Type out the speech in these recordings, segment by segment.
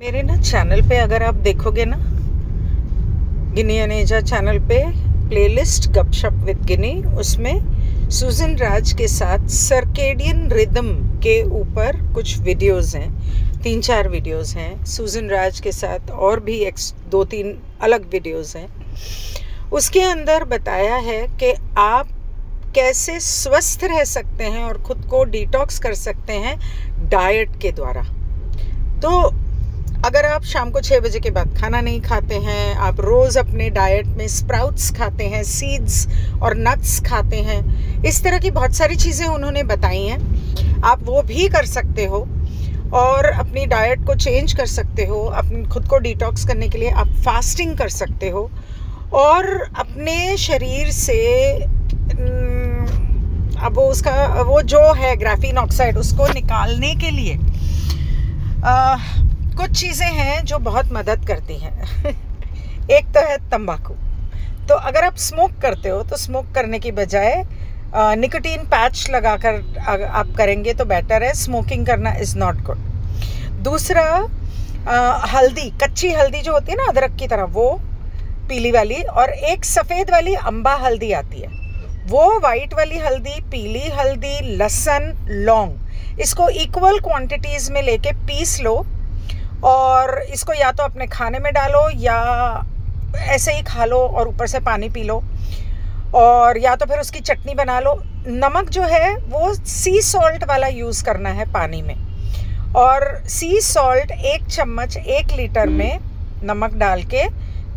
मेरे ना चैनल पे अगर आप देखोगे ना, गिनी अनेजा चैनल पे प्लेलिस्ट गपशप विद गिनी, उसमें सूजन राज के साथ सर्केडियन रिदम के ऊपर कुछ वीडियोस हैं, 3-4 वीडियोस हैं। सूजन राज के साथ और भी 2-3 अलग वीडियोस हैं। उसके अंदर बताया है कि आप कैसे स्वस्थ रह सकते हैं और ख़ुद को डिटॉक्स कर सकते हैं डाइट के द्वारा। तो अगर आप शाम को 6 बजे के बाद खाना नहीं खाते हैं, आप रोज़ अपने डाइट में स्प्राउट्स खाते हैं, सीड्स और नट्स खाते हैं, इस तरह की बहुत सारी चीज़ें उन्होंने बताई हैं। आप वो भी कर सकते हो और अपनी डाइट को चेंज कर सकते हो। अपने खुद को डिटॉक्स करने के लिए आप फास्टिंग कर सकते हो और अपने शरीर से अब वो जो है ग्राफीन ऑक्साइड, उसको निकालने के लिए कुछ चीज़ें हैं जो बहुत मदद करती हैं। एक तो है तंबाकू। तो अगर आप स्मोक करते हो तो स्मोक करने की बजाय निकोटीन पैच लगाकर आप करेंगे तो बेटर है। स्मोकिंग करना इज़ नॉट गुड। दूसरा, हल्दी, कच्ची हल्दी जो होती है ना अदरक की तरह, वो पीली वाली, और एक सफ़ेद वाली अम्बा हल्दी आती है, वो वाइट वाली हल्दी, पीली हल्दी, लहसुन, लौंग, इसको इक्वल क्वांटिटीज़ में लेके पीस लो और इसको या तो अपने खाने में डालो या ऐसे ही खा लो और ऊपर से पानी पी लो, और या तो फिर उसकी चटनी बना लो। नमक जो है वो सी सॉल्ट वाला यूज़ करना है पानी में, और सी सॉल्ट 1 चम्मच 1 लीटर में नमक डाल के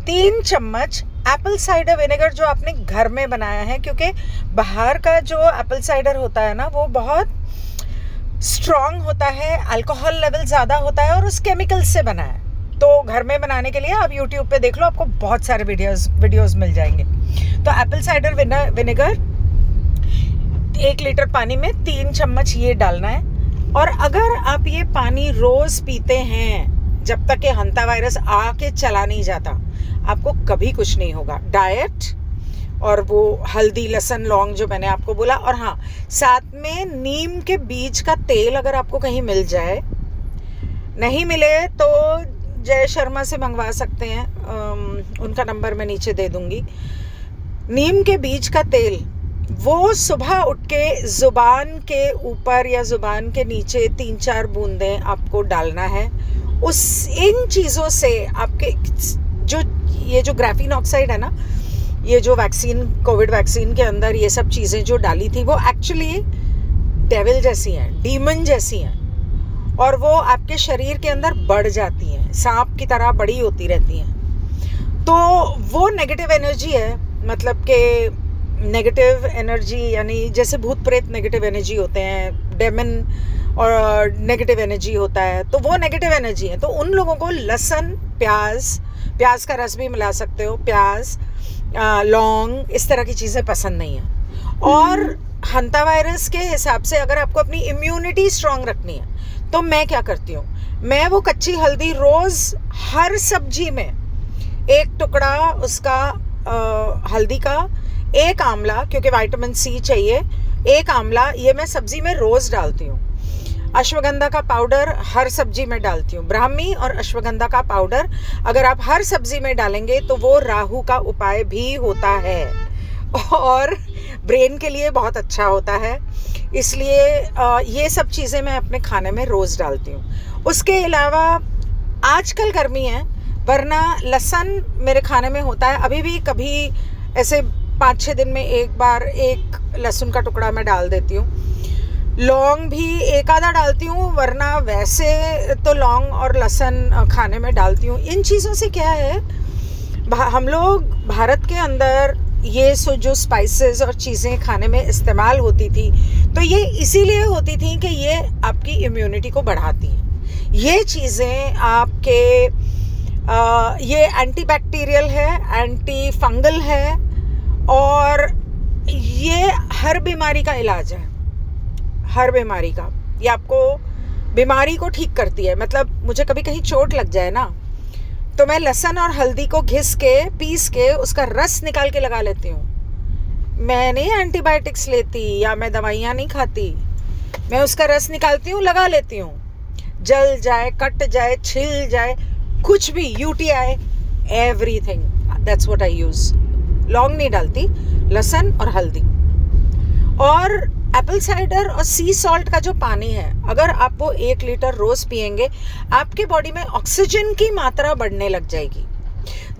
3 चम्मच एप्पल साइडर विनेगर जो आपने घर में बनाया है, क्योंकि बाहर का जो एप्पल साइडर होता है ना वो बहुत स्ट्रॉन्ग होता है, अल्कोहल लेवल ज़्यादा होता है और उस केमिकल से बना है। तो घर में बनाने के लिए आप यूट्यूब पे देख लो, आपको बहुत सारे वीडियोस मिल जाएंगे। तो एप्पल साइडर विनेगर 1 लीटर पानी में 3 चम्मच ये डालना है। और अगर आप ये पानी रोज़ पीते हैं जब तक कि हंता वायरस आके चला नहीं जाता, आपको कभी कुछ नहीं होगा। डाइट और वो हल्दी, लहसुन, लौंग जो मैंने आपको बोला, और हाँ, साथ में नीम के बीज का तेल अगर आपको कहीं मिल जाए, नहीं मिले तो जय शर्मा से मंगवा सकते हैं, उनका नंबर मैं नीचे दे दूंगी। नीम के बीज का तेल वो सुबह उठ के ज़ुबान के ऊपर या ज़ुबान के नीचे 3-4 बूंदें आपको डालना है। इन चीज़ों से आपके ये जो ग्राफीन ऑक्साइड है ना, ये जो वैक्सीन, कोविड वैक्सीन के अंदर ये सब चीज़ें जो डाली थी, वो एक्चुअली डेविल जैसी हैं, डीमन जैसी हैं, और वो आपके शरीर के अंदर बढ़ जाती हैं, सांप की तरह बड़ी होती रहती हैं। तो वो नेगेटिव एनर्जी है, मतलब कि नेगेटिव एनर्जी यानी जैसे भूत प्रेत नेगेटिव एनर्जी होते हैं, डेमन और नेगेटिव एनर्जी होता है, तो वो नेगेटिव एनर्जी है। तो उन लोगों को लहसुन, प्याज का रस भी मिला सकते हो, प्याज, लौंग, इस तरह की चीज़ें पसंद नहीं है। और हंता वायरस के हिसाब से अगर आपको अपनी इम्यूनिटी स्ट्रांग रखनी है तो मैं क्या करती हूँ, मैं वो कच्ची हल्दी रोज़ हर सब्जी में 1 टुकड़ा उसका हल्दी का, 1 आंवला, क्योंकि विटामिन सी चाहिए, 1 आंवला, ये मैं सब्जी में रोज़ डालती हूँ। अश्वगंधा का पाउडर हर सब्जी में डालती हूँ। ब्राह्मी और अश्वगंधा का पाउडर अगर आप हर सब्जी में डालेंगे तो वो राहु का उपाय भी होता है और ब्रेन के लिए बहुत अच्छा होता है। इसलिए ये सब चीज़ें मैं अपने खाने में रोज़ डालती हूँ। उसके अलावा आजकल गर्मी है, वरना लहसुन मेरे खाने में होता है। अभी भी कभी ऐसे 5-6 दिन में एक बार 1 लहसुन का टुकड़ा मैं डाल देती हूँ। लौंग भी 1 आधा डालती हूँ, वरना वैसे तो लौंग और लहसुन खाने में डालती हूँ। इन चीज़ों से क्या है, हम लोग भारत के अंदर ये जो स्पाइसेस और चीज़ें खाने में इस्तेमाल होती थी, तो ये इसीलिए होती थी कि ये आपकी इम्यूनिटी को बढ़ाती हैं। ये चीज़ें आपके ये एंटीबैक्टीरियल है, एंटी फंगल है, और ये हर बीमारी का इलाज है, हर बीमारी का। ये आपको बीमारी को ठीक करती है। मतलब मुझे कभी कहीं चोट लग जाए ना, तो मैं लहसुन और हल्दी को घिस के, पीस के, उसका रस निकाल के लगा लेती हूँ। मैं नहीं एंटीबायोटिक्स लेती या मैं दवाइयाँ नहीं खाती, मैं उसका रस निकालती हूँ, लगा लेती हूँ। जल जाए, कट जाए, छिल जाए, कुछ भी, UTI, everything, that's what I use. लौंग नहीं डालती, लहसुन और हल्दी। और एप्पल साइडर और सी सॉल्ट का जो पानी है, अगर आप वो 1 लीटर रोज पिएंगे, आपके बॉडी में ऑक्सीजन की मात्रा बढ़ने लग जाएगी।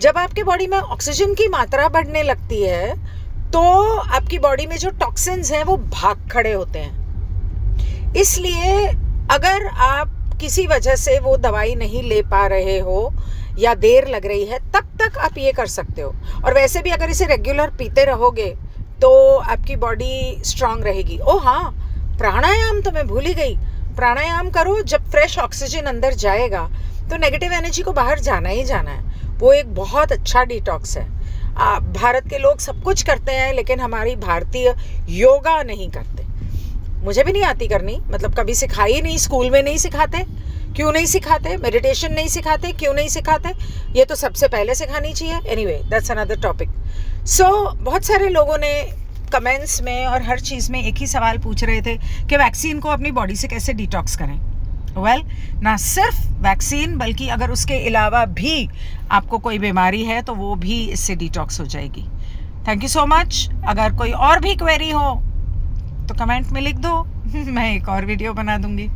जब आपके बॉडी में ऑक्सीजन की मात्रा बढ़ने लगती है तो आपकी बॉडी में जो टॉक्सिन्स हैं वो भाग खड़े होते हैं। इसलिए अगर आप किसी वजह से वो दवाई नहीं ले पा रहे हो या देर लग रही है, तब तक आप ये कर सकते हो। और वैसे भी अगर इसे रेगुलर पीते रहोगे तो आपकी बॉडी स्ट्रांग रहेगी। ओ हाँ, प्राणायाम तो मैं भूल ही गई। प्राणायाम करो, जब फ्रेश ऑक्सीजन अंदर जाएगा तो नेगेटिव एनर्जी को बाहर जाना ही जाना है। वो एक बहुत अच्छा डिटॉक्स है। भारत के लोग सब कुछ करते हैं, लेकिन हमारी भारतीय योगा नहीं करते। मुझे भी नहीं आती करनी, मतलब कभी सिखाई नहीं, स्कूल में नहीं सिखाते। क्यों नहीं सिखाते? मेडिटेशन नहीं सिखाते, क्यों नहीं सिखाते? ये तो सबसे पहले सिखानी चाहिए। Anyway, that's another topic. So बहुत सारे लोगों ने कमेंट्स में और हर चीज़ में एक ही सवाल पूछ रहे थे कि वैक्सीन को अपनी बॉडी से कैसे डिटॉक्स करें। वेल, ना सिर्फ वैक्सीन, बल्कि अगर उसके अलावा भी आपको कोई बीमारी है तो वो भी इससे डिटॉक्स हो जाएगी। Thank you so much. अगर कोई और भी क्वेरी हो तो कमेंट में लिख दो, मैं एक और वीडियो बना दूंगी।